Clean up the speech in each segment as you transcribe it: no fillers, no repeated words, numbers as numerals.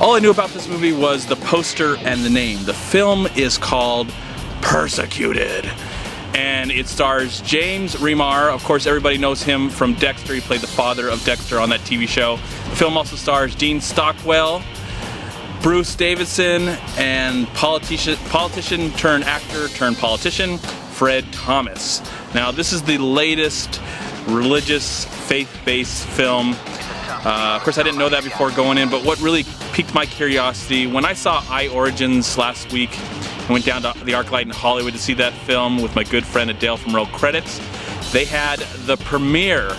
All I knew about this movie was the poster and the name. The film is called Persecuted, and it stars James Remar. Of course, everybody knows him from Dexter. He played the father of Dexter on that TV show. The film also stars Dean Stockwell, Bruce Davison, and politician turned actor turned politician Fred Thomas. Now, this is the latest religious, faith-based film. Of course, I didn't know that before going in, but what really piqued my curiosity, when I saw Origins last week, I went down to the ArcLight in Hollywood to see that film with my good friend Adele from Roll Credits. They had the premiere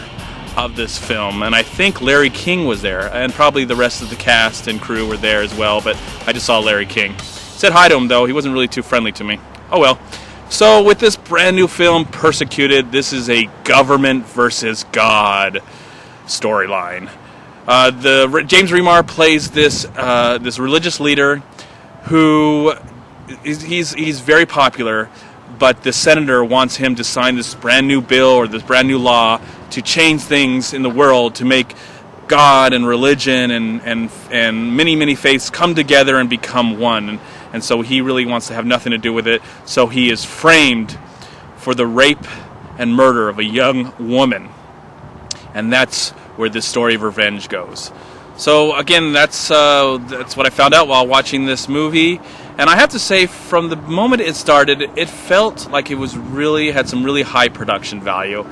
of this film, and I think Larry King was there, and probably the rest of the cast and crew were there as well, but I just saw Larry King. Said hi to him, though. He wasn't really too friendly to me. Oh well. So with this brand new film, Persecuted, this is a government versus God storyline. James Remar plays this religious leader who he's very popular, but the senator wants him to sign this brand new bill or this brand new law to change things in the world, to make God and religion and many faiths come together and become one. And so he really wants to have nothing to do with it. So he is framed for the rape and murder of a young woman. And that's where this story of revenge goes. So again, that's what I found out while watching this movie. And I have to say, from the moment it started, it felt like it was had some really high production value.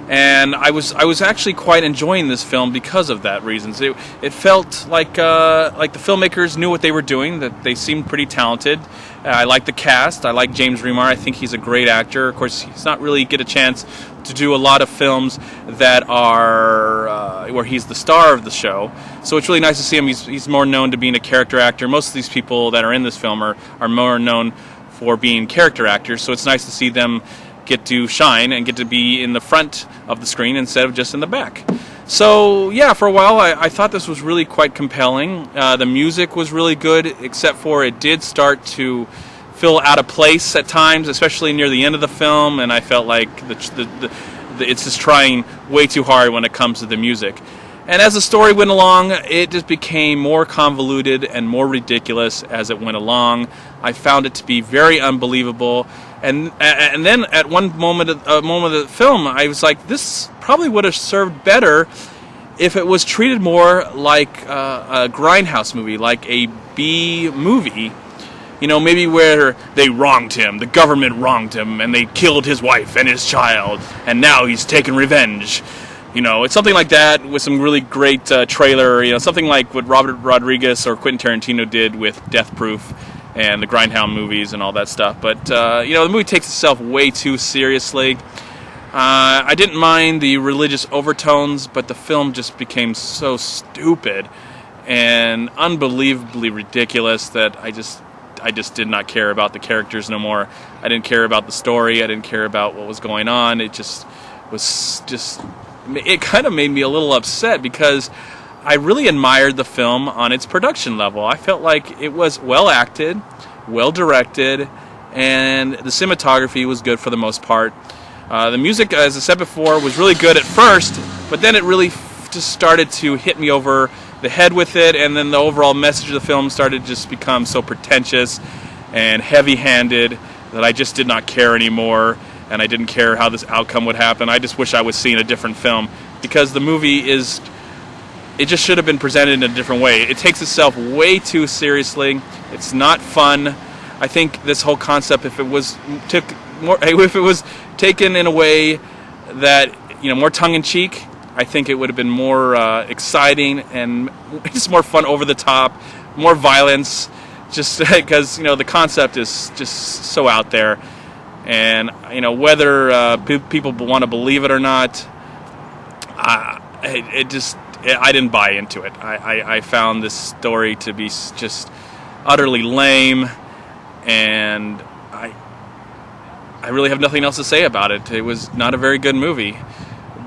And I was actually quite enjoying this film because of that reason. It felt like the filmmakers knew what they were doing, that they seemed pretty talented. I like the cast. I like James Remar. I think he's a great actor. Of course, he's not really get a chance to do a lot of films that are where he's the star of the show. So it's really nice to see him. He's more known to being a character actor. Most of these people that are in this film are more known for being character actors. So it's nice to see them get to shine and get to be in the front of the screen instead of just in the back. So yeah, for a while I thought this was really quite compelling. The music was really good, except for it did start to feel out of place at times, especially near the end of the film, and I felt like it's just trying way too hard when it comes to the music. And as the story went along, it just became more convoluted and more ridiculous as it went along. I found it to be very unbelievable. And then at one moment of the film, I was like, this probably would have served better if it was treated more like a grindhouse movie, like a B movie. You know, maybe where they wronged him, the government wronged him, and they killed his wife and his child, and now he's taking revenge. You know, it's something like that with some really great trailer, you know, something like what Robert Rodriguez or Quentin Tarantino did with Death Proof and the Grindhouse movies and all that stuff. But, you know, the movie takes itself way too seriously. I didn't mind the religious overtones, but the film just became so stupid and unbelievably ridiculous that I just did not care about the characters no more. I didn't care about the story. I didn't care about what was going on. It kind of made me a little upset because I really admired the film on its production level. I felt like it was well acted, well directed, and the cinematography was good for the most part. The music, as I said before, was really good at first, but then it really just started to hit me over the head with it, and then the overall message of the film started to just become so pretentious and heavy-handed that I just did not care anymore, and I didn't care how this outcome would happen. I just wish I was seeing a different film, because the movie it just should have been presented in a different way. It takes itself way too seriously. It's not fun. I think this whole concept, if it was taken in a way that, you know, more tongue-in-cheek, I think it would have been more exciting and just more fun, over the top, more violence, just because, you know, the concept is just so out there. And, you know, whether people want to believe it or not, I didn't buy into it. I found this story to be just utterly lame, and I really have nothing else to say about it. It was not a very good movie.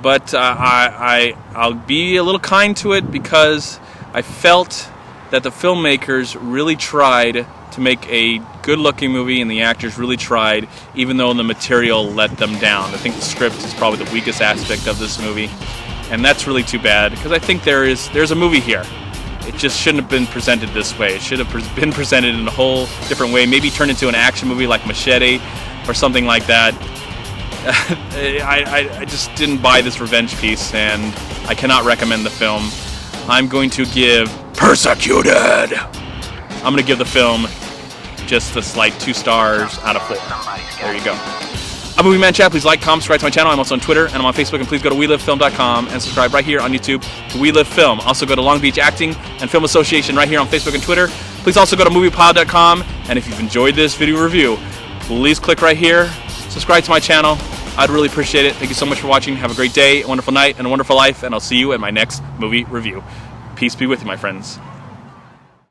But I'll be a little kind to it because I felt that the filmmakers really tried to make a good-looking movie, and the actors really tried, even though the material let them down. I think the script is probably the weakest aspect of this movie, and that's really too bad, because I think there's a movie here. it just shouldn't have been presented this way. It should have been presented in a whole different way. Maybe turned into an action movie like Machete or something like that. I just didn't buy this revenge piece, and I cannot recommend the film. I'm going to give Persecuted. I'm going to give the film just a slight 2 stars out of 4. There you go. I'm MovieManCHAD. Please like, comment, subscribe to my channel. I'm also on Twitter and I'm on Facebook. And please go to WeLiveFilm.com and subscribe right here on YouTube to We Live Film. Also go to Long Beach Acting and Film Association right here on Facebook and Twitter. Please also go to MoviePod.com. And if you've enjoyed this video review, please click right here. Subscribe to my channel. I'd really appreciate it. Thank you so much for watching. Have a great day, a wonderful night, and a wonderful life. And I'll see you at my next movie review. Peace be with you, my friends.